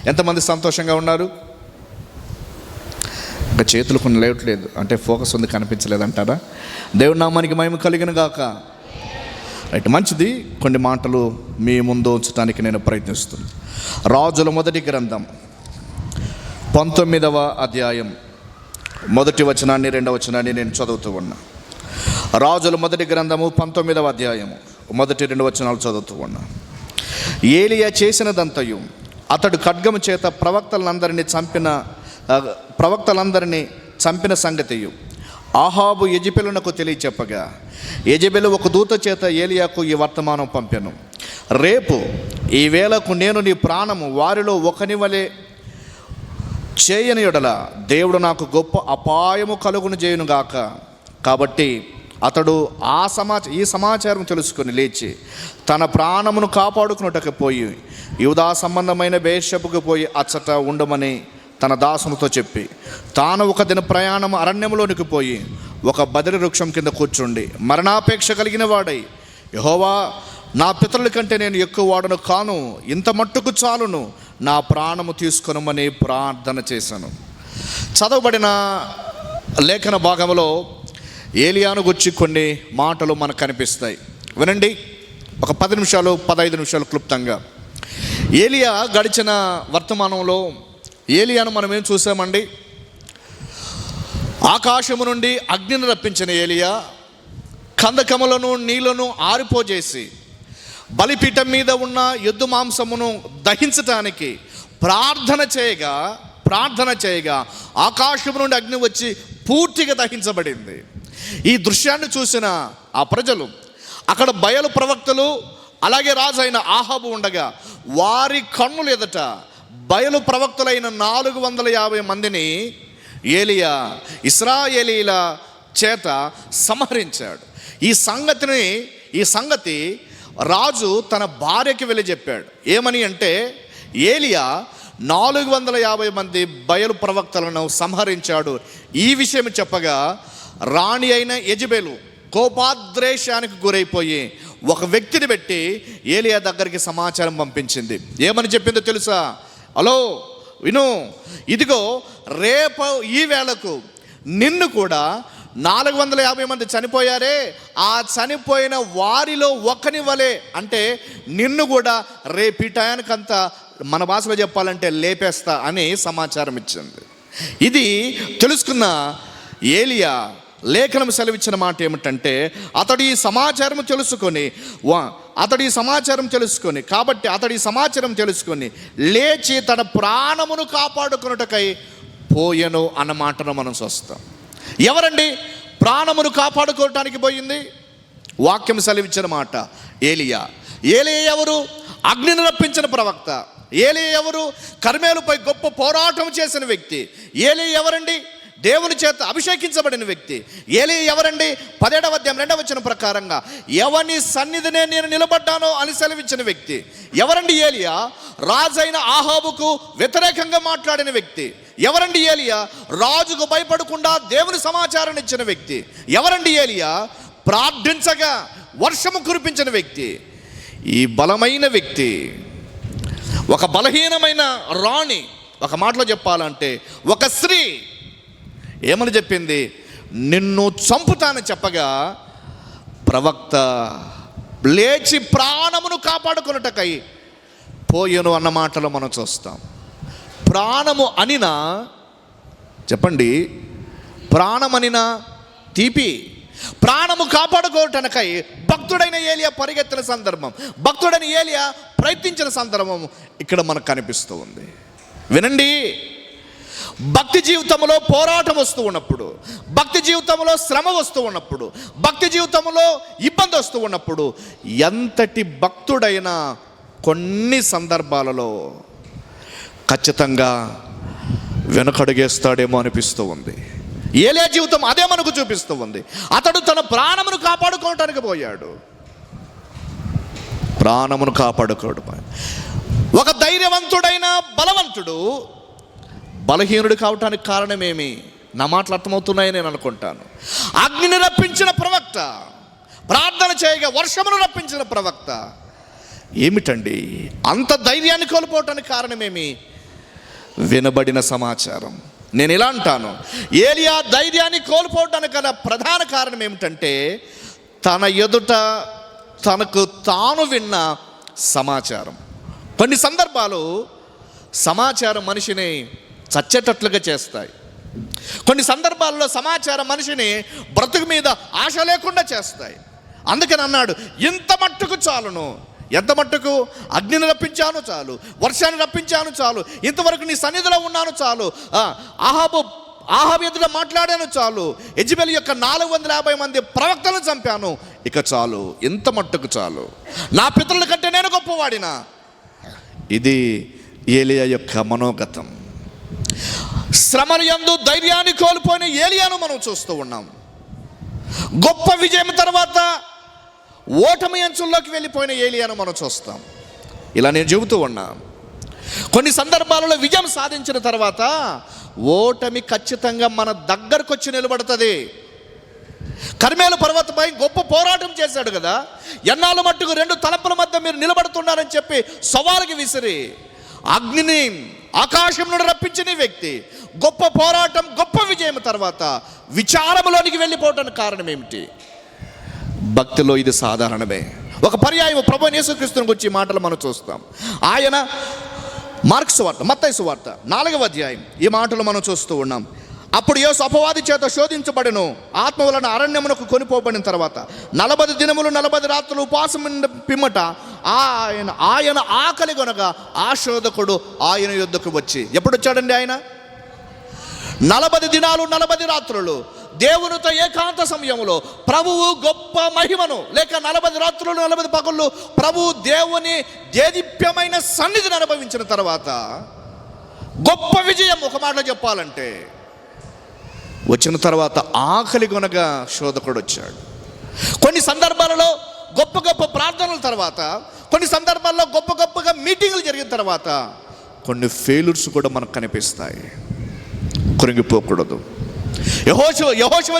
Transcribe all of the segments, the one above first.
ఎంతమంది సంతోషంగా ఉన్నారు? ఇంకా చేతులు కొన్ని లేవట్లేదు అంటే ఫోకస్ ఉంది, కనిపించలేదు అంటారా? దేవుడి నామానికి మహిమ కలిగిన గాక. రైట్, మంచిది. కొన్ని మాటలు మీ ముందు ఉంచడానికి నేను ప్రయత్నిస్తున్నాను. రాజుల మొదటి గ్రంథం 19వ అధ్యాయం 1వ వచనాన్ని 2వ వచనాన్ని నేను చదువుతూ ఉన్నా. రాజుల మొదటి గ్రంథము 19వ అధ్యాయము 1, 2 వచనాలు చదువుతూ ఉన్నా. ఏలియా చేసినదంతయు, అతడు ఖడ్గము చేత ప్రవక్తలందరినీ చంపిన సంగతియు ఆహాబు యెజెబెలునకు తెలియచెప్పగా, యెజెబెలు ఒక దూత చేత ఏలియాకు ఈ వర్తమానం పంపెను. రేపు ఈ వేళకు నేను నీ ప్రాణము వారిలో ఒకని వలె చేయని యెడల దేవుడు నాకు గొప్ప అపాయము కలుగును చేయునుగాక. కాబట్టి అతడు ఈ సమాచారం తెలుసుకుని లేచి తన ప్రాణమును కాపాడుకున్నట్టుకు పోయి యూదా సంబంధమైన బేర్షెబకు పోయి అచ్చట ఉండమని తన దాసునితో చెప్పి, తాను ఒక దిన ప్రయాణం అరణ్యంలోనికి పోయి ఒక బదిరి వృక్షం కింద కూర్చుండి మరణాపేక్ష కలిగిన వాడై, యెహోవా, నా పితరుల కంటే నేను ఎక్కువ వాడను కాను, ఇంత మట్టుకు చాలును, నా ప్రాణము తీసుకొనమని ప్రార్థన చేశాను. చదవబడిన లేఖన భాగంలో ఏలియాను గురించి కొన్ని మాటలు మనకు కనిపిస్తాయి. వినండి, ఒక 10 నిమిషాలు 15 నిమిషాలు క్లుప్తంగా. ఏలియా గడిచిన వర్తమానంలో ఏలియాను మనం ఏం చూసామండి? ఆకాశము నుండి అగ్నిని రప్పించిన ఏలియా కందకములను నీళ్లను ఆరిపోజేసి బలిపీఠం మీద ఉన్న ఎద్దు మాంసమును దహించటానికి ప్రార్థన చేయగా ఆకాశము నుండి అగ్ని వచ్చి పూర్తిగా దహించబడింది. ఈ దృశ్యాన్ని చూసిన ఆ ప్రజలు, అక్కడ బయలు ప్రవక్తలు అలాగే రాజు అయిన ఆహాబు ఉండగా వారి కన్నుల ఎదుట బయలు ప్రవక్తలైన 450 మందిని ఏలియా ఇశ్రాయేలీల చేత సంహరించాడు. ఈ సంగతి రాజు తన భార్యకి వెళ్ళి చెప్పాడు. ఏమని అంటే, ఏలియా 450 మంది బయలు ప్రవక్తలను సంహరించాడు. ఈ విషయం చెప్పగా రాణి అయిన యెజెబెలు కోపాద్రేశానికి గురైపోయి ఒక వ్యక్తిని పెట్టి ఏలియా దగ్గరికి సమాచారం పంపించింది. ఏమని చెప్పిందో తెలుసా? హలో విను, ఇదిగో రేపు ఈ వేళకు నిన్ను కూడా 450 మంది చనిపోయారే, ఆ చనిపోయిన వారిలో ఒకని వలె, అంటే నిన్ను కూడా రేపు ఈ టయానికంతా మన భాషలో చెప్పాలంటే లేపేస్తా అని సమాచారం ఇచ్చింది. ఇది తెలుసుకున్న ఏలియా లేఖనం సెలవిచ్చిన మాట ఏమిటంటే, అతడు ఈ సమాచారం తెలుసుకొని లేచి తన ప్రాణమును కాపాడుకున్నటకై పోయెను అన్న మాటను మనం చూస్తాం. ఎవరండి ప్రాణమును కాపాడుకోవటానికి పోయింది? వాక్యం సెలవిచ్చిన మాట ఏలియా. ఎవరు? అగ్నిని రప్పించిన ప్రవక్త. ఏలియా ఎవరు? కర్మేలుపై గొప్ప పోరాటం చేసిన వ్యక్తి. ఏలియా ఎవరండి? దేవుని చేత అభిషేకించబడిన వ్యక్తి. ఏలియా ఎవరండి? 17వ అధ్యాయం 2వ వచనం ప్రకారంగా ఎవని సన్నిధినే నేను నిలబడ్డానో అని సెలవిచ్చిన వ్యక్తి. ఎవరండి ఏలియా? రాజైన ఆహాబుకు వ్యతిరేకంగా మాట్లాడిన వ్యక్తి. ఎవరండి ఏలియా? రాజుకు భయపడకుండా దేవుని సమాచారాన్ని ఇచ్చిన వ్యక్తి. ఎవరండి ఏలియా? ప్రార్థించగా వర్షము కురిపించిన వ్యక్తి. ఈ బలమైన వ్యక్తి ఒక బలహీనమైన రాణి, ఒక మాటలో చెప్పాలంటే ఒక స్త్రీ ఏమని చెప్పింది? నిన్ను చంపుతానని చెప్పగా ప్రవక్త లేచి ప్రాణమును కాపాడుకున్నటకై పోయెను అన్న మాటలో మనం చూస్తాం. ప్రాణము అనినా చెప్పండి, ప్రాణమనినా తీపి, ప్రాణము కాపాడుకోవటానికై భక్తుడైన ఏలియా పరిగెత్తిన సందర్భం, భక్తుడైన ఏలియా ప్రయత్నించిన సందర్భం ఇక్కడ మనకు కనిపిస్తూ ఉంది. వినండి, భక్తి జీవితంలో పోరాటం వస్తూ ఉన్నప్పుడు, భక్తి జీవితంలో శ్రమ వస్తూ ఉన్నప్పుడు, భక్తి జీవితంలో ఇబ్బంది వస్తూ ఉన్నప్పుడు ఎంతటి భక్తుడైనా కొన్ని సందర్భాలలో ఖచ్చితంగా వెనుకడుగేస్తాడేమో అనిపిస్తూ ఉంది. ఏలియా జీవితం అదే మనకు చూపిస్తూ ఉంది. అతడు తన ప్రాణమును కాపాడుకోవటానికి పోయాడు. ప్రాణమును కాపాడుకోవడం. ఒక ధైర్యవంతుడైన బలవంతుడు బలహీనుడు కావటానికి కారణమేమి? నా మాటలు అర్థమవుతున్నాయని నేను అనుకుంటాను. అగ్నిని రప్పించిన ప్రవక్త, ప్రార్థన చేయగా వర్షమును రప్పించిన ప్రవక్త ఏమిటండి అంత ధైర్యాన్ని కోల్పోవటానికి కారణమేమి? వినబడిన సమాచారం. నేను ఇలా అంటాను, ఏలియా ధైర్యాన్ని కోల్పోవటానికి గల ప్రధాన కారణం ఏమిటంటే తన ఎదుట తనకు తాను విన్న సమాచారం. కొన్ని సందర్భాలు సమాచారం మనిషిని చచ్చేటట్లుగా చేస్తాయి. కొన్ని సందర్భాల్లో సమాచారం మనిషిని బ్రతుకు మీద ఆశ లేకుండా చేస్తాయి. అందుకని అన్నాడు, ఇంత మట్టుకు చాలును. ఎంత మట్టుకు? అగ్నిని రప్పించాను చాలు, వర్షాన్ని రప్పించాను చాలు, ఇంతవరకు నీ సన్నిధిలో ఉన్నాను చాలు, ఆహాబు ఎదుట మాట్లాడాను చాలు, యెజెబెలు యొక్క 450 మంది ప్రవక్తలను చంపాను, ఇక చాలు, ఇంత మట్టుకు చాలు, నా పితరుల కంటే నేను గొప్పవాడినా. ఇది ఏలియా యొక్క మనోగతం. శ్రమల యందు ధైర్యాన్ని కోల్పోయిన ఏలియాను మనం చూస్తూ ఉన్నాం. గొప్ప విజయం తర్వాత ఓటమి అంచుల్లోకి వెళ్ళిపోయిన ఏలియాను మనం చూస్తాం. ఇలా నేను చెబుతూ ఉన్నా, కొన్ని సందర్భాలలో విజయం సాధించిన తర్వాత ఓటమి ఖచ్చితంగా మన దగ్గరకు వచ్చి నిలబడుతుంది. కర్మేలు పర్వతపై గొప్ప పోరాటం చేశాడు కదా, ఎన్నాళ్ళ మట్టుకు 2 తలంపుల మధ్య మీరు నిలబడుతున్నారని చెప్పి సవాలుకి విసిరి అగ్నిని ఆకాశం నుండి రప్పించిన వ్యక్తి గొప్ప పోరాటం, గొప్ప విజయం తర్వాత విచారంలోనికి వెళ్ళిపోవటానికి కారణం ఏమిటి? భక్తిలో ఇది సాధారణమే. ఒక పర్యాయం ప్రభువైన యేసుక్రీస్తుని గురించి మాటలు మనం చూస్తాం. ఆయన మార్కు సువార్త, మత్తయి సువార్త 4వ అధ్యాయం ఈ మాటలు మనం చూస్తూ ఉన్నాం. అప్పుడు యేసు అపవాది చేత శోధించబడెను, ఆత్మ వలన అరణ్యమునకు కొనిపోబడిన తర్వాత 40 దినములు 40 రాత్రులు ఉపవాసం పిమ్మట ఆయన ఆకలి కొనగా ఆ శోధకుడు ఆయన యొద్దకు వచ్చి. ఎప్పుడు వచ్చాడండి ఆయన? 40 దినాలు 40 రాత్రులు దేవునితో ఏకాంత సమయంలో ప్రభువు గొప్ప మహిమను, లేక 40 రాత్రులు 40 పగళ్ళు ప్రభువు దేవుని దేదీప్యమైన సన్నిధిని అనుభవించిన తర్వాత గొప్ప విజయం, ఒక మాటలో చెప్పాలంటే, వచ్చిన తర్వాత ఆకలి కొనగా శోధకుడు వచ్చాడు. కొన్ని సందర్భాలలో గొప్ప గొప్ప ప్రార్థనల తర్వాత, కొన్ని సందర్భాల్లో గొప్పగా మీటింగులు జరిగిన తర్వాత కొన్ని ఫెయిల్యూర్స్ కూడా మనకు కనిపిస్తాయి. కృంగిపోకూడదు. యెహోషువ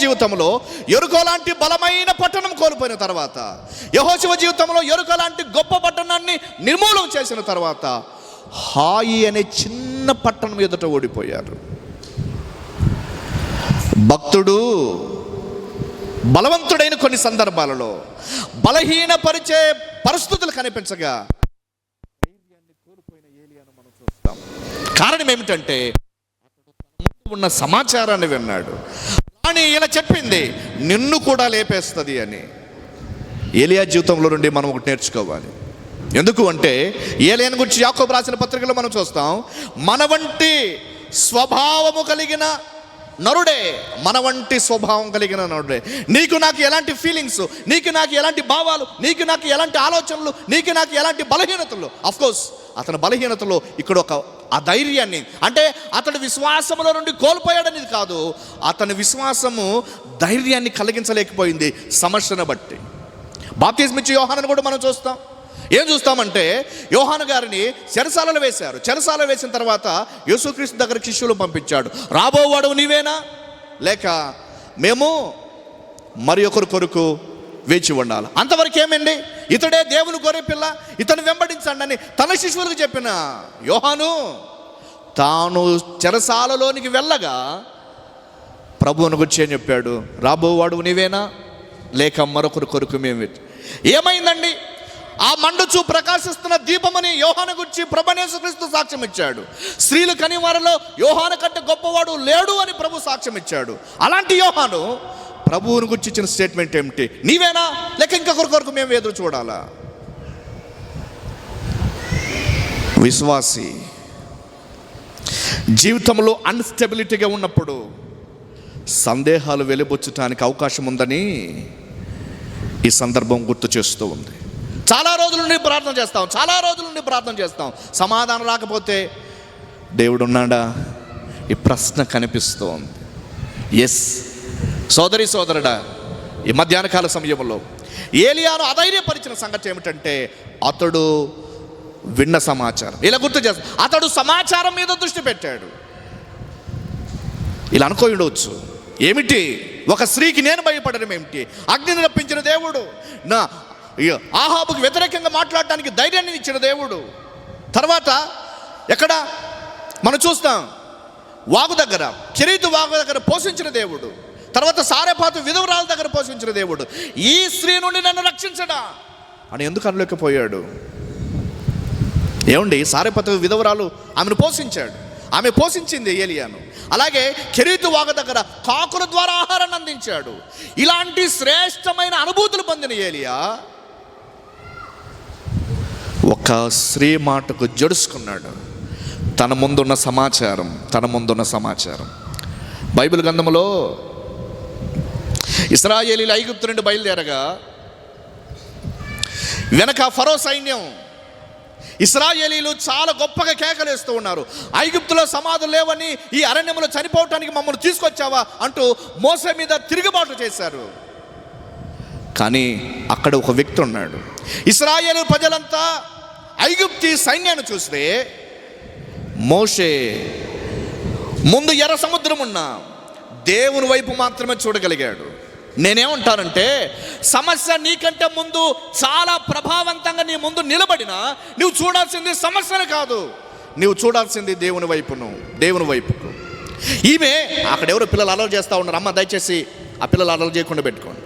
జీవితంలో యెరికో లాంటి బలమైన పట్టణం కోల్పోయిన తర్వాత, యెహోషువ జీవితంలో యెరికో లాంటి గొప్ప పట్టణాన్ని నిర్మూలన చేసిన తర్వాత హాయి అనే చిన్న పట్టణం ఎదుట ఓడిపోయారు. భక్తుడు బలవంతుడైన కొన్ని సందర్భాలలో బలహీనపరిచే పరిస్థితులు కనిపించగా ధైర్యాన్ని కోల్పోయిన ఏలియాను మనం చూస్తాం. కారణం ఏమిటంటే ఉన్న సమాచారాన్ని విన్నాడు. కానీ ఇలా చెప్పింది నిన్ను కూడా లేపేస్తుంది అని. ఏలియా జీవితంలో నుండి మనం ఒకటి నేర్చుకోవాలి. ఎందుకు అంటే ఏలియాను గురించి యాకోబు రాసిన పత్రికలో మనం చూస్తాం, మన వంటి స్వభావము కలిగిన నరుడే, మన వంటి స్వభావం కలిగిన నరుడే. నీకు నాకు ఎలాంటి ఫీలింగ్స్, నీకు నాకు ఎలాంటి భావాలు, నీకు నాకు ఎలాంటి ఆలోచనలు, నీకు నాకు ఎలాంటి బలహీనతలు. అఫ్కోర్స్ అతని బలహీనతలో ఇక్కడ ఒక ధైర్యాన్ని, అంటే అతడు విశ్వాసములో నుండి కోల్పోయాడనేది కాదు, అతని విశ్వాసము ధైర్యాన్ని కలిగించలేకపోయింది సమస్యను బట్టి. బాప్తిస్మం ఇచ్చే యోహానును కూడా మనం చూస్తాం. ఏం చూస్తామంటే యోహాను గారిని చెరసాలలో వేశారు. చెరసాల వేసిన తర్వాత యేసుక్రీస్తు దగ్గర శిష్యులు పంపించాడు. రాబోవాడు నీవేనా, లేక మేము మరి ఒకరి కొరకు వేచి ఉండాలి? అంతవరకు ఏమండి, ఇతడే దేవుని గొర్రె పిల్ల, ఇతను వెంబడించండి అని తన శిష్యులకు చెప్పిన యోహాను తాను చెరసాలలోనికి వెళ్ళగా ప్రభువును గురించి ఏం చెప్పాడు? రాబోవాడు నీవేనా, లేక మరొకరి కొరకు మేము. ఏమైందండి? ఆ మండుచు ప్రకాశిస్తున్న దీపమని యోహాను గురించి ప్రభువైన యేసుక్రీస్తు సాక్ష్యం ఇచ్చాడు. స్త్రీలు కని వారిలో యోహాను కంటే గొప్పవాడు లేడు అని ప్రభు సాక్ష్యం ఇచ్చాడు. అలాంటి యోహాను ప్రభువుని గురించి ఇచ్చిన స్టేట్మెంట్ ఏమిటి? నీవేనా, లేక ఇంకొకరి కొరకు మేము ఎదురు చూడాలా? విశ్వాసి జీవితంలో అన్స్టెబిలిటీగా ఉన్నప్పుడు సందేహాలు వెలిబుచ్చటానికి అవకాశం ఉందని ఈ సందర్భం గుర్తు చేస్తూ ఉంది. చాలా రోజుల నుండి ప్రార్థన చేస్తాం, సమాధానం రాకపోతే దేవుడు ఉన్నాడా? ఈ ప్రశ్న కనిపిస్తూ ఉంది. ఎస్ సోదరుడా, ఈ మధ్యాహ్న కాల సమయంలో ఏలియాను అధైర్యపరిచిన సంగతి ఏమిటంటే అతడు విన్న సమాచారం. ఇలా గుర్తు చేస్తాడు, అతడు సమాచారం మీద దృష్టి పెట్టాడు. ఇలా అనుకోయి ఉండవచ్చు, ఏమిటి ఒక స్త్రీకి నేను భయపడడం ఏమిటి? అగ్నిని రప్పించిన దేవుడు, ఆహాబుకు వ్యతిరేకంగా మాట్లాడటానికి ధైర్యాన్ని ఇచ్చిన దేవుడు. తర్వాత ఎక్కడ మనం చూస్తాం, వాగు దగ్గర, కెరీతు వాగు దగ్గర పోషించిన దేవుడు. తర్వాత సారెపాతు విధవరాల దగ్గర పోషించిన దేవుడు. ఈ స్త్రీ నుండి నన్ను రక్షించడా అని ఎందుకు అనలేకపోయాడు? ఏమండి, సారెపాతు విధవరాలు ఆమెను పోషించాడు, ఆమె పోషించింది ఏలియాను. అలాగే కెరీతు వాగు దగ్గర కాకుల ద్వారా ఆహారాన్ని అందించాడు. ఇలాంటి శ్రేష్టమైన అనుభూతులు పొందిన ఏలియా ఒక స్త్రీ మాటకు జడుచుకున్నాడు. తన ముందున్న సమాచారం బైబిల్ గ్రంథంలో ఇశ్రాయేలీయులు ఐగుప్తు నుండి బయలుదేరగా వెనక ఫరో సైన్యం, ఇశ్రాయేలీయులు చాలా గొప్పగా కేకలేస్తూ ఉన్నారు. ఐగుప్తులో సమాధులు లేవని, ఈ అరణ్యంలో చనిపోవటానికి మమ్మల్ని తీసుకొచ్చావా అంటూ మోసే మీద తిరుగుబాటు చేశారు. కానీ అక్కడ ఒక వ్యక్తి ఉన్నాడు. ఇశ్రాయేలు ప్రజలంతా ఐగుప్తి సైన్యాన్ని చూస్తే మోషే ముందు ఎర్ర సముద్రం ఉన్న దేవుని వైపు మాత్రమే చూడగలిగాడు. నేనేమంటానంటే, సమస్య నీకంటే ముందు చాలా ప్రభావవంతంగా నీ ముందు నిలబడినా నువ్వు చూడాల్సింది సమస్యను కాదు, నువ్వు చూడాల్సింది దేవుని వైపుకు. ఈమె అక్కడ ఎవరు పిల్లలు అలర్ట్ చేస్తూ ఉన్నారు, అమ్మ దయచేసి ఆ పిల్లలు అలర్ట్ చేయకుండా పెట్టుకోండి.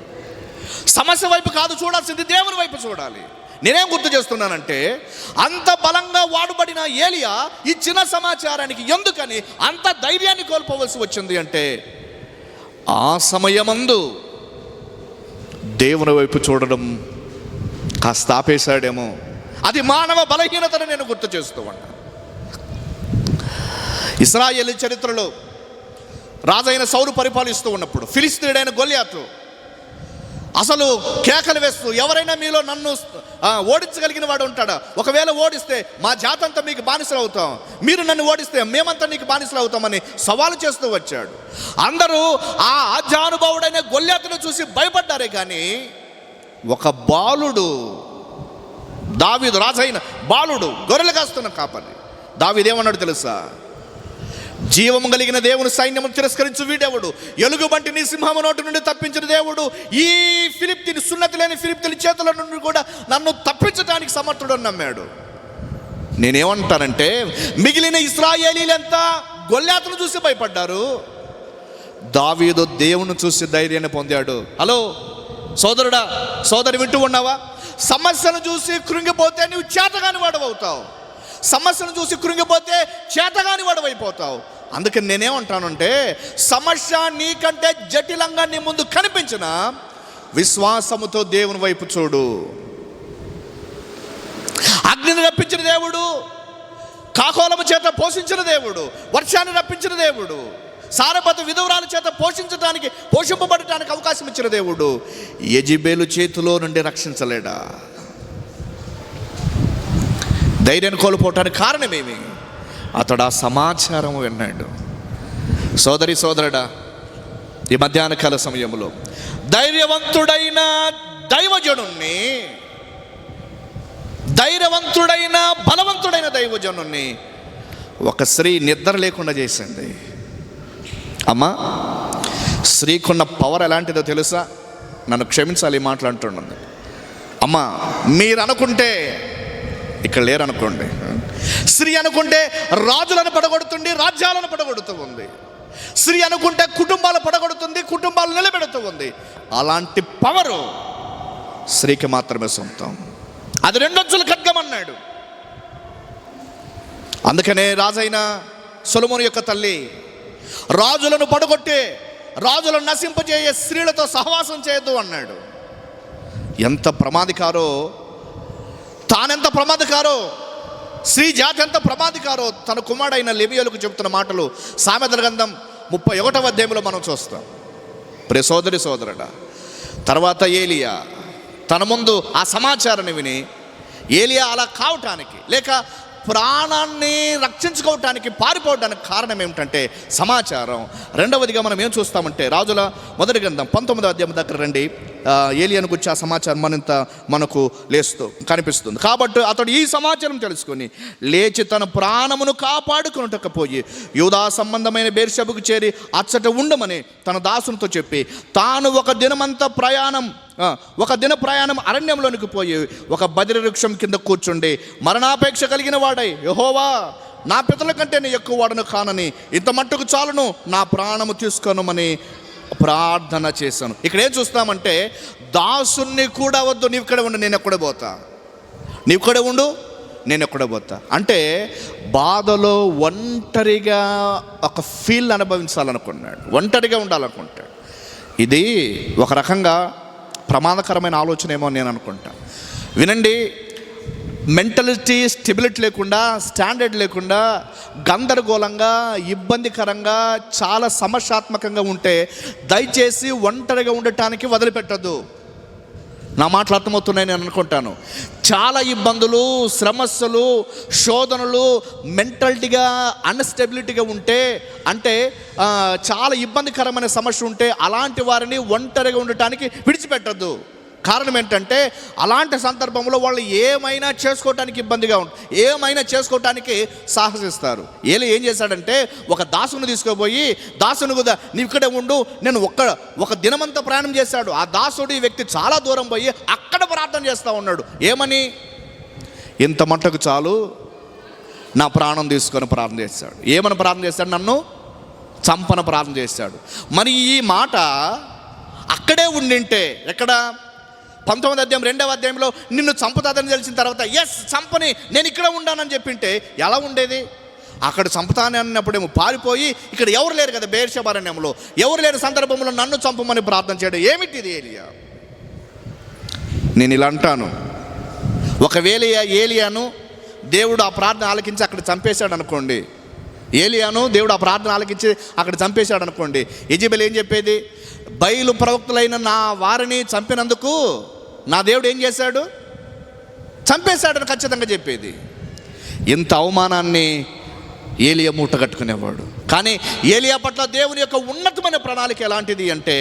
సమస్య వైపు కాదు చూడాల్సింది, దేవుని వైపు చూడాలి. నేనేం గుర్తు చేస్తున్నానంటే, అంత బలంగా వాడబడిన ఏలియా ఈ చిన్న సమాచారానికి ఎందుకని అంత ధైర్యాన్ని కోల్పోవలసి వచ్చింది అంటే, ఆ సమయమందు దేవుని వైపు చూడడం కాస్త ఆపేశాడేమో. అది మానవ బలహీనతను నేను గుర్తు చేస్తూ ఉన్నా. ఇశ్రాయేలు చరిత్రలో రాజైన సౌలు పరిపాలిస్తూ ఉన్నప్పుడు ఫిలిస్తీయుడైన గొల్యాతు అసలు కేకలు వేస్తూ, ఎవరైనా మీలో నన్ను ఓడించగలిగిన వాడు ఉంటాడా? ఒకవేళ ఓడిస్తే మా జాతంతా మీకు బానిసలు అవుతాం, మీరు నన్ను ఓడిస్తే మేమంతా నీకు బానిసలు అవుతామని సవాలు చేస్తూ వచ్చాడు. అందరూ ఆ ఆజానుభావుడైన గొల్యాతును చూసి భయపడ్డారే కానీ ఒక బాలుడు, దావీదు రాజైన బాలుడు, గొర్రెలు కాస్తున్న కాపరి దావీదు ఏమన్నాడు తెలుసా? జీవము కలిగిన దేవుని సైన్యము తిరస్కరించు వీడెవడు? ఎలుగుబంటి నీ సింహము నోటి నుండి తప్పించిన దేవుడు ఈ ఫిలిప్తీని, సున్నతి లేని ఫిలిప్తీని చేతుల నుండి కూడా నన్ను తప్పించడానికి సమర్థుడు అని నమ్మాడు. నేనేమంటానంటే, మిగిలిన ఇశ్రాయేలీలంతా గొల్యాతును చూసి భయపడ్డారు, దావీదు దేవుని చూసి ధైర్యాన్ని పొందాడు. హలో సోదరుడా, సోదరి వింటూ ఉన్నావా? సమస్యను చూసి కృంగిపోతే నువ్వు చేతగాని వాడవవుతావు, సమస్యను చూసి కృంగిపోతే చేతగాని వాడవైపోతావు. అందుకని నేనేమంటానంటే, సమస్య నీకంటే జటిలంగా నీ ముందు కనిపించిన విశ్వాసముతో దేవుని వైపు చూడు. అగ్నిని రప్పించిన దేవుడు, కాకోలము చేత పోషించిన దేవుడు, వర్షాన్ని రప్పించిన దేవుడు, సారెపాతు విధవరాల చేత పోషింపబడటానికి అవకాశం ఇచ్చిన దేవుడు యెజెబెలు చేతిలో నుండి రక్షించలేడా? ధైర్యాన్ని కోల్పోవటానికి కారణమేమి? అతడు ఆ సమాచారం విన్నాడు. సోదరుడా, ఈ మధ్యాహ్న కాల సమయంలో ధైర్యవంతుడైన బలవంతుడైన దైవజనుణ్ణి ఒక స్త్రీ నిద్ర లేకుండా చేసింది. అమ్మా, స్త్రీకున్న పవర్ ఎలాంటిదో తెలుసా? నన్ను క్షమించాలి ఈ మాట్లాడుతున్నది. అమ్మా, మీరు అనుకుంటే ఇక్కడ లేరనుకోండి, స్త్రీ అనుకుంటే రాజులను పడగొడుతుంది, రాజ్యాలను పడగొడుతూ ఉంది. స్త్రీ అనుకుంటే కుటుంబాలు పడగొడుతుంది, కుటుంబాలు నిలబెడుతూ ఉంది. అలాంటి పవరు స్త్రీకి మాత్రమే సొంతం. అది రెండొంచులు ఖడ్గం అన్నాడు. అందుకనే రాజైన సొలొమోను యొక్క తల్లి రాజులను పడగొట్టే, రాజులను నశింపజేయే స్త్రీలతో సహవాసం చేయొద్దు అన్నాడు. ఎంత ప్రమాదకారో, తానెంత ప్రమాదకారో, స్త్రీ జాతి ఎంత ప్రమాదకారో తన కుమారుడైన లెవియోలకు చెబుతున్న మాటలు సామెతల గ్రంథం 31వ అధ్యాయంలో మనం చూస్తాం. ప్రియ సోదరుడా, తర్వాత ఏలియా తన ముందు ఆ సమాచారాన్ని విని, ఏలియా అలా కావటానికి లేక ప్రాణాన్ని రక్షించుకోవటానికి పారిపోవడానికి కారణం ఏమిటంటే సమాచారం. రెండవదిగా మనం ఏం చూస్తామంటే, రాజుల మొదటి గ్రంథం 19వ అధ్యాయం దగ్గర రండి. ఏలియాను గురించి ఆ సమాచారం మనకు కనిపిస్తుంది. కాబట్టి అతడు ఈ సమాచారం తెలుసుకొని లేచి తన ప్రాణమును కాపాడుకున్నటకపోయి యూదా సంబంధమైన బెర్షెబకు చేరి అచ్చట ఉండమని తన దాసునితో చెప్పి, తాను ఒక దినమంతా ప్రయాణం ఒక దిన ప్రయాణం అరణ్యంలోనికి పోయి ఒక బదిరి వృక్షం కింద కూర్చుండి మరణాపేక్ష కలిగిన వాడై, యెహోవా, నా పితల కంటే నీ ఎక్కువ వాడను కానని, ఇంత మట్టుకు చాలును, నా ప్రాణము తీసుకోనమని ప్రార్థన చేశాను. ఇక్కడ ఏం చూస్తామంటే, దాసుని కూడా వద్దు, నీవు ఇక్కడ ఉండు, నేను ఎక్కడ పోతా, నీవు ఇక్కడ ఉండు, నేను ఎక్కడ పోతా అంటే బాధలో ఒంటరిగా ఒక ఫీల్ అనుభవించాలనుకున్నాడు, ఒంటరిగా ఉండాలనుకుంటాడు. ఇది ఒక రకంగా ప్రమాదకరమైన ఆలోచన ఏమో నేను అనుకుంటా. వినండి, మెంటలిటీ స్టెబిలిటీ లేకుండా, స్టాండర్డ్ లేకుండా, గందరగోళంగా, ఇబ్బందికరంగా, చాలా సమస్యాత్మకంగా ఉంటే దయచేసి ఒంటరిగా ఉండటానికి వదిలిపెట్టద్దు. నా మాటలు అర్థమవుతున్నాయి నేను అనుకుంటాను. చాలా ఇబ్బందులు, సమస్యలు, శోధనలు, మెంటలిటీగా అన్స్టెబిలిటీగా ఉంటే, అంటే చాలా ఇబ్బందికరమైన సమస్య ఉంటే అలాంటి వారిని ఒంటరిగా ఉండటానికి విడిచిపెట్టద్దు. కారణం ఏంటంటే అలాంటి సందర్భంలో వాళ్ళు ఏమైనా చేసుకోవటానికి ఇబ్బందిగా ఉంటుంది, ఏమైనా చేసుకోవటానికి సాహసిస్తారు. ఏం చేశాడంటే ఒక దాసుని తీసుకుపోయి, దాసుని కూడా నీవు ఇక్కడే ఉండు, నేను ఒక దినమంతా ప్రయాణం చేశాడు. ఆ దాసుడు ఈ వ్యక్తి చాలా దూరం పోయి అక్కడ ప్రార్థన చేస్తూ ఉన్నాడు. ఏమని? ఇంత మట్టుకు చాలు, నా ప్రాణం తీసుకొని ప్రార్థన చేశాడు. ఏమని ప్రార్థన చేశాడు? నన్ను చంపన ప్రార్థన చేశాడు. మరి ఈ మాట అక్కడే ఉండింటే, ఎక్కడ 19వ అధ్యాయం 2వ అధ్యాయంలో నిన్ను చంపుతాదని తెలిసిన తర్వాత ఎస్ చంపని, నేను ఇక్కడ ఉండానని చెప్పింటే ఎలా ఉండేది? అక్కడ చంపుతానే అన్నప్పుడేమో పారిపోయి, ఇక్కడ ఎవరు లేరు కదా బెయేర్షెబా అరణ్యంలో, ఎవరు లేని సందర్భంలో నన్ను చంపమని ప్రార్థన చేయడం ఏమిటిది ఏలియా? నేను ఇలా అంటాను, ఒకవేళ ఏలియాను దేవుడు ఆ ప్రార్థన ఆలకించి అక్కడ చంపేశాడు అనుకోండి, ఏలియాను దేవుడు ఆ ప్రార్థన ఆలకించి అక్కడ చంపేశాడు అనుకోండి, యెజెబెల్ ఏం చెప్పేది? బయలు ప్రవక్తలైన నా వారిని చంపినందుకు నా దేవుడు ఏం చేశాడు? చంపేశాడని ఖచ్చితంగా చెప్పేది. ఇంత అవమానాన్ని ఏలియా మూట కట్టుకునేవాడు. కానీ ఏలియా పట్ల దేవుని యొక్క ఉన్నతమైన ప్రణాళిక ఎలాంటిది అంటే,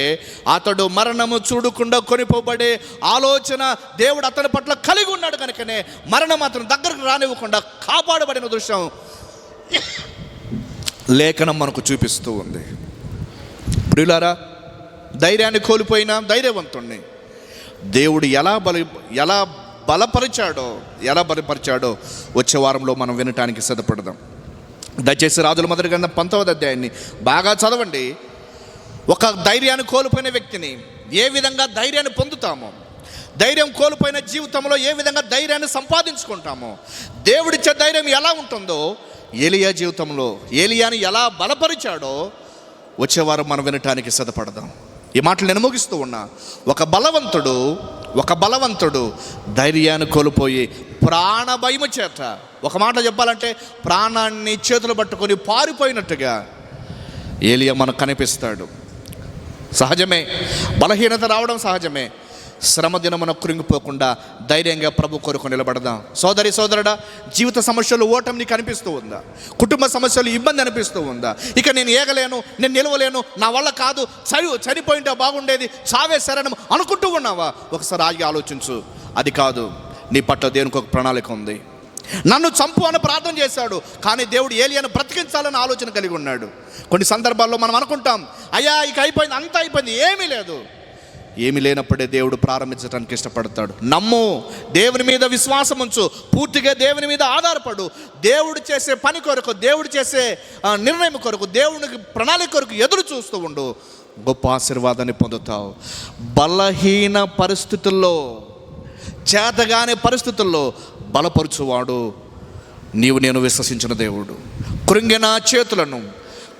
అతడు మరణము చూడకుండా కొనిపోబడే ఆలోచన దేవుడు అతని పట్ల కలిగి ఉన్నాడు కనుకనే మరణం అతని దగ్గరకు రానివ్వకుండా కాపాడబడిన దృశ్యం లేఖనం మనకు చూపిస్తూ ఉంది. ప్రియులారా, ధైర్యాన్ని కోల్పోయిన ధైర్యవంతుణ్ణి దేవుడు ఎలా బలపరిచాడో వచ్చే వారంలో మనం వినటానికి సిద్ధపడదాం. దయచేసి రాజుల మొదటి గ్రంథం 19వ అధ్యాయాన్ని బాగా చదవండి. ఒక ధైర్యాన్ని కోల్పోయిన వ్యక్తిని ఏ విధంగా ధైర్యాన్ని పొందుతామో, ధైర్యం కోల్పోయిన జీవితంలో ఏ విధంగా ధైర్యాన్ని సంపాదించుకుంటామో, దేవుడిచ్చే ధైర్యం ఎలా ఉంటుందో ఏలియా జీవితంలో ఏలియాని ఎలా బలపరిచాడో వచ్చేవారం మనం వినటానికి సిద్ధపడదాం. ఈ మాటలు నేను ముగిస్తూ ఉన్నా. ఒక బలవంతుడు ధైర్యాన్ని కోల్పోయి ప్రాణభయము చేత, ఒక మాట చెప్పాలంటే ప్రాణాన్ని చేతులు పట్టుకొని పారిపోయినట్టుగా ఏలియా మనకు కనిపిస్తాడు. సహజమే, బలహీనత రావడం సహజమే. శ్రమ దినమున కృంగిపోకుండా ధైర్యంగా ప్రభు కొరకు నిలబడదాం. సోదరి సోదరుడా, జీవిత సమస్యలు ఓటమి నీకు అనిపిస్తూ ఉందా? కుటుంబ సమస్యలు ఇబ్బంది అనిపిస్తూ ఉందా? ఇక నేను ఏగలేను, నేను నిలవలేను, నా వల్ల కాదు, చనిపోయింటే బాగుండేది, చావే శరణం అనుకుంటూ ఉన్నావా? ఒకసారి ఆగి ఆలోచించు. అది కాదు, నీ పట్ల దేవునికి ఒక ప్రణాళిక ఉంది. నన్ను చంపు అని ప్రార్థన చేశాడు, కానీ దేవుడు ఏలియాను బ్రతికించాలని ఆలోచన కలిగి ఉన్నాడు. కొన్ని సందర్భాల్లో మనం అనుకుంటాం, అయ్యా ఇక అయిపోయింది, అంతా అయిపోయింది, ఏమీ లేదు. ఏమి లేనప్పుడే దేవుడు ప్రారంభించడానికి ఇష్టపడతాడు. నమ్ము, దేవుని మీద విశ్వాసం ఉంచు, పూర్తిగా దేవుని మీద ఆధారపడు. దేవుడు చేసే పని కొరకు, దేవుడు చేసే నిర్ణయం కొరకు, దేవునికి ప్రణాళిక కొరకు ఎదురు చూస్తూ ఉండు. గొప్ప ఆశీర్వాదాన్ని పొందుతావు. బలహీన పరిస్థితుల్లో, చేతగానే పరిస్థితుల్లో బలపరుచువాడు నేను విశ్వసించిన దేవుడు. కృంగిన చేతులను,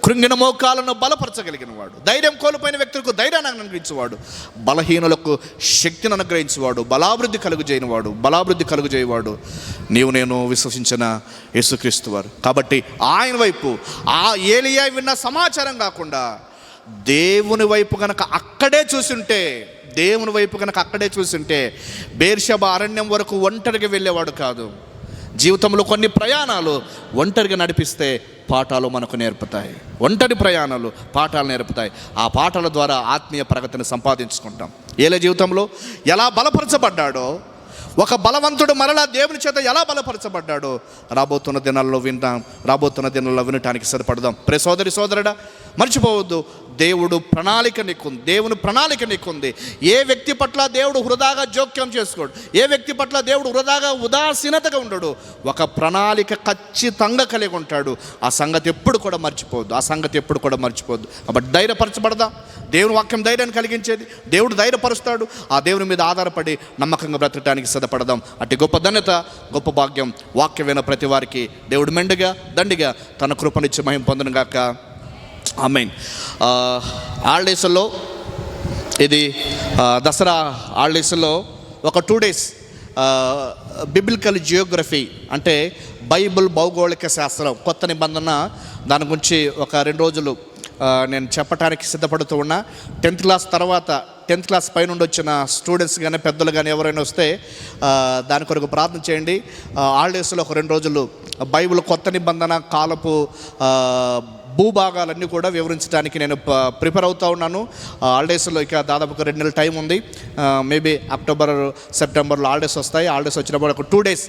కృంగిన మోకాలను బలపరచగలిగిన వాడు, ధైర్యం కోల్పోయిన వ్యక్తులకు ధైర్యాన్ని అనుగ్రహించేవాడు, బలహీనులకు శక్తిని అనుగ్రహించేవాడు, బలాభివృద్ధి కలుగజేయవాడు నేను విశ్వసించిన యేసుక్రీస్తు వారు. కాబట్టి ఆయన వైపు ఆ ఏలియా విన్న సమాచారం కాకుండా దేవుని వైపు కనుక అక్కడే చూసుంటే బెయేర్షెబా అరణ్యం వరకు ఒంటరిగా వెళ్ళేవాడు కాదు. జీవితంలో కొన్ని ప్రయాణాలు ఒంటరిగా నడిపిస్తే పాఠాలు మనకు నేర్పుతాయి. ఒంటరి ప్రయాణాలు పాఠాలు నేర్పుతాయి. ఆ పాఠాల ద్వారా ఆత్మీయ ప్రగతిని సంపాదించుకుంటాం. ఏలియా జీవితంలో ఎలా బలపరచబడ్డాడో ఒక బలవంతుడు మరలా దేవుని చేత ఎలా బలపరచబడ్డాడో రాబోతున్న దినాల్లో వినటానికి సిద్ధపడదాం. ప్రియ సోదరి సోదరుడా, మర్చిపోవద్దు, దేవుడు ప్రణాళిక నీకుంది. దేవుని ప్రణాళిక నీకుంది. ఏ వ్యక్తి పట్ల దేవుడు వృధాగా జోక్యం చేసుకోడు. ఏ వ్యక్తి పట్ల దేవుడు వృధాగా ఉదాసీనతగా ఉండడు. ఒక ప్రణాళిక ఖచ్చితంగా కలిగి ఉంటాడు. ఆ సంగతి ఎప్పుడు కూడా మర్చిపోవద్దు. కాబట్టి ధైర్యపరచబడదాం. దేవుని వాక్యం ధైర్యాన్ని కలిగించేది. దేవుడు ధైర్యపరుస్తాడు. ఆ దేవుని మీద ఆధారపడి నమ్మకంగా బ్రతకడానికి సిద్ధపడదాం. అట్టి గొప్ప ధన్యత, గొప్ప భాగ్యం వాక్యమైన ప్రతి వారికి దేవుడు మెండుగా దండిగా తన కృపనిచ్చి మహిమ పొందును గాక. ఆమేన్. హాలిడేస్లో ఇది దసరా హాలిడేస్లో ఒక 2 days బిబ్లికల్ జియోగ్రఫీ అంటే బైబిల్ భౌగోళిక శాస్త్రం కొత్త నిబంధన, దాని గురించి ఒక 2 రోజులు నేను చెప్పడానికి సిద్ధపడుతూ ఉన్నా. 10th క్లాస్ తర్వాత 10th క్లాస్ పైనుండి వచ్చిన స్టూడెంట్స్ కానీ పెద్దలు కానీ ఎవరైనా వస్తే దాని కొరకు ప్రార్థన చేయండి. హాలిడేస్లో ఒక 2 రోజులు బైబిల్ కొత్త నిబంధన కాలపు భూభాగాలన్నీ కూడా వివరించడానికి నేను ప్రిపేర్ అవుతూ ఉన్నాను. హాలిడేస్లో ఇక దాదాపు 2 నెలల టైం ఉంది. మేబీ అక్టోబర్ సెప్టెంబర్లో హాలిడేస్ వస్తాయి. హాలిడేస్ వచ్చినప్పుడు ఒక 2 days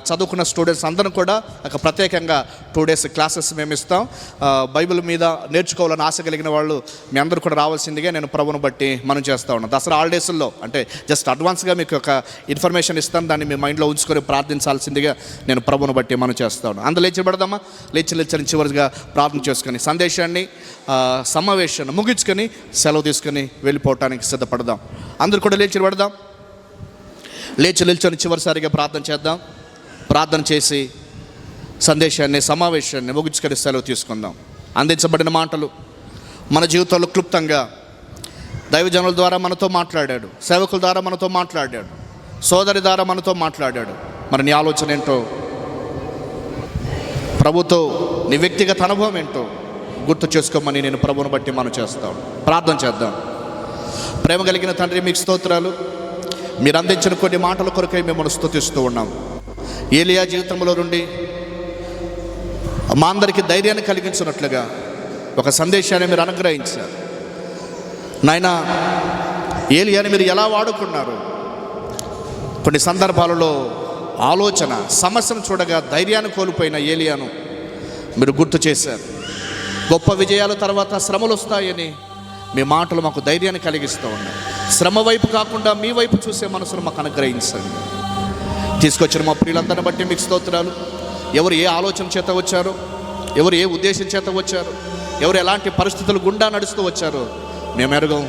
చదువుకున్న స్టూడెంట్స్ అందరం కూడా ఒక ప్రత్యేకంగా 2 days క్లాసెస్ మేము ఇస్తాం. బైబిల్ మీద నేర్చుకోవాలని ఆశ కలిగిన వాళ్ళు మీ అందరూ కూడా రావాల్సిందిగా నేను ప్రభువును బట్టి మనం చేస్తూ ఉన్నాం. దసరా హాలిడేస్లో అంటే జస్ట్ అడ్వాన్స్గా మీకు ఒక ఇన్ఫర్మేషన్ ఇస్తాను. దాన్ని మీ మైండ్లో ఉంచుకొని ప్రార్థించాల్సిందిగా నేను ప్రభువును బట్టి మనం చేస్తూ ఉన్నాం. అందులో లేచిబడదామా? లేచి చివరిగా ప్రార్థన చేసుకొని సందేశాన్ని సమావేశాన్ని ముగించుకొని సెలవు తీసుకొని వెళ్ళిపోవటానికి సిద్ధపడదాం. అందరూ కూడా లేచిబడదాం. లేచి చివరిసారిగా ప్రార్థన చేద్దాం. ప్రార్థన చేసి సందేశాన్ని సమావేశాన్ని ముగించుకొని సెలవు తీసుకుందాం. అందించబడిన మాటలు మన జీవితంలో క్లుప్తంగా దైవజనుల ద్వారా మనతో మాట్లాడాడు, సేవకుల ద్వారా మనతో మాట్లాడాడు, సోదరి ద్వారా మనతో మాట్లాడాడు. మరి నీ ఆలోచన ఏంటో, ప్రభుతో నీ వ్యక్తిగత అనుభవం ఏంటో గుర్తు చేసుకోమని నేను ప్రభువును బట్టి మనం చేస్తాం. ప్రార్థన చేద్దాం. ప్రేమ కలిగిన తండ్రి, మీకు స్తోత్రాలు. మీరు అందించిన కొన్ని మాటల కొరకై మిమ్మల్ని స్తుతిస్తూ ఉన్నాం. ఏలియా జీవితంలో నుండి మా అందరికీ ధైర్యాన్ని కలిగించినట్లుగా ఒక సందేశాన్ని మీరు అనుగ్రహించారు. నాయనా, ఏలియాని మీరు ఎలా వాడుకున్నారు? కొన్ని సందర్భాలలో ఆలోచన సమస్యను చూడగా ధైర్యాన్ని కోల్పోయిన ఏలియాను మీరు గుర్తు చేశారు. గొప్ప విజయాల తర్వాత శ్రమలు వస్తాయని మీ మాటలు మాకు ధైర్యాన్ని కలిగిస్తూ ఉన్నాయి. శ్రమ వైపు కాకుండా మీ వైపు చూసే మనసును మాకు అనుగ్రహించండి. తీసుకొచ్చిన మా ప్రియులందరిని బట్టి మీకు స్తోత్రాలు. ఎవరు ఏ ఆలోచన చేత వచ్చారో, ఎవరు ఏ ఉద్దేశం చేత వచ్చారో, ఎవరు ఎలాంటి పరిస్థితులు గుండా నడుస్తూ వచ్చారో మేము ఎరగం.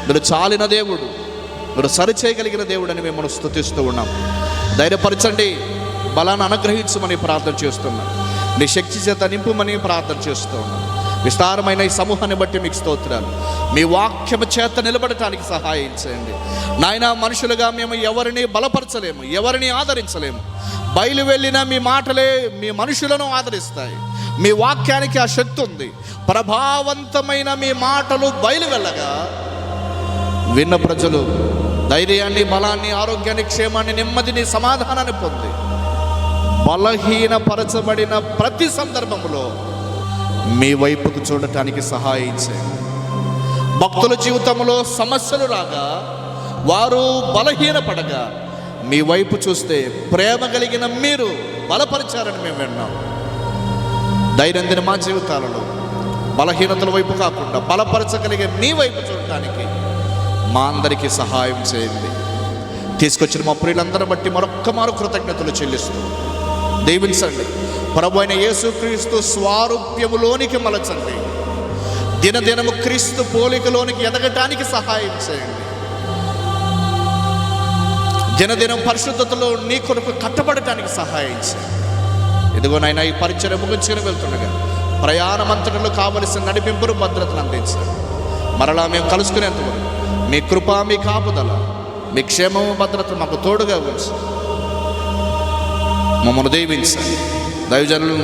మీరు చాలిన దేవుడు, మీరు సరిచేయగలిగిన దేవుడు అని మేము స్తుతిస్తూ ఉన్నాం. ధైర్యపరచండి, బలాన్ని అనుగ్రహించమని ప్రార్థన చేస్తున్నాం. నీ శక్తి చేత నింపుమని ప్రార్థన చేస్తూ ఉన్నాం. విస్తారమైన ఈ సమూహాన్ని బట్టి మీకు స్తోత్రాలు. మీ వాక్యము చేత నిలబడటానికి సహాయం చేయండి నాయన. మనుషులుగా మేము ఎవరిని బలపరచలేము, ఎవరిని ఆదరించలేము. బయలు వెళ్ళిన మీ మాటలే మీ మనుషులను ఆదరిస్తాయి. మీ వాక్యానికి ఆ శక్తి ఉంది. ప్రభావవంతమైన మీ మాటలు బయలు వెళ్ళగా విన్న ప్రజలు ధైర్యాన్ని, బలాన్ని, ఆరోగ్యాన్ని, క్షేమాన్ని, నెమ్మదిని, సమాధానాన్ని పొంది బలహీనపరచబడిన ప్రతి సందర్భంలో మీ వైపుకు చూడటానికి సహాయం చేయండి. భక్తుల జీవితంలో సమస్యలు రాగా వారు బలహీనపడగా మీ వైపు చూస్తే ప్రేమ కలిగిన మీరు బలపరిచారని మేము విన్నాం. ధైర్యం మా జీవితాలలో బలహీనతల వైపు కాకుండా బలపరచగలిగే మీ వైపు చూడటానికి మా అందరికీ సహాయం చేయండి. తీసుకొచ్చిన మా ప్రియులందరూ బట్టి మరొక్క మారు కృతజ్ఞతలు చెల్లిస్తూ దీవించండి. ప్రభు అయిన యేసుక్రీస్తు స్వారూప్యములోనికి మలచండి. దినదినము క్రీస్తు పోలికలోనికి ఎదగటానికి సహాయం చేయండి. దినదినం పరిశుద్ధతలో నీ కొరకు కట్టబడటానికి సహాయం చేయండి. ఇదిగోనైనా ఈ పరిచయం ముగించుకుని వెళ్తుండగా ప్రయాణమంతటిలో కావలసిన నడిపింపును, భద్రతను అందించండి. మరలా మేము కలుసుకునేంతవరకు మీ కృప, మీ కాపుదల, మీ క్షేమము, భద్రత మాకు తోడుగా ఉంచి మమ్మల్ని దీవించండి. దైవజనులు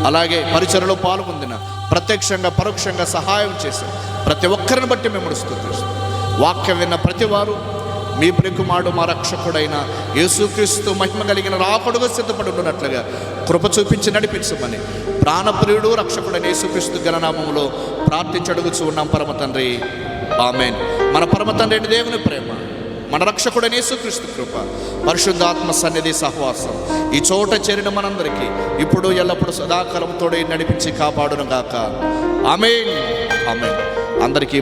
అలాగే పరిచర్యలో పాల్గొందిన ప్రత్యక్షంగా పరోక్షంగా సహాయం చేసి ప్రతి ఒక్కరిని బట్టి మేము స్తుతిస్తాం. వాక్యం విన్న ప్రతి వారు మీ ప్రియకుమారుడు మా రక్షకుడైన యేసుక్రీస్తు మహిమ కలిగిన రాకడగా సిద్ధపడి ఉన్నట్లుగా కృప చూపించి నడిపించమని ప్రాణప్రియుడు రక్షకుడైన యేసుక్రీస్తు ఘననామములో ప్రార్థించి అడుగుచూ ఉన్నాం పరమ తండ్రి. ఆమేన్. మన పరమ తండ్రి దేవుని ప్రేమ, మన రక్షకుడైన యేసుక్రీస్తు కృప, పరిశుద్ధాత్మ సన్నిధి సహవాసం ఈ చోట చేరిన మనందరికీ ఇప్పుడు ఎల్లప్పుడూ సదాకాలం తోడై నడిపించి కాపాడును గాక. ఆమేన్. ఆమేన్. అందరికీ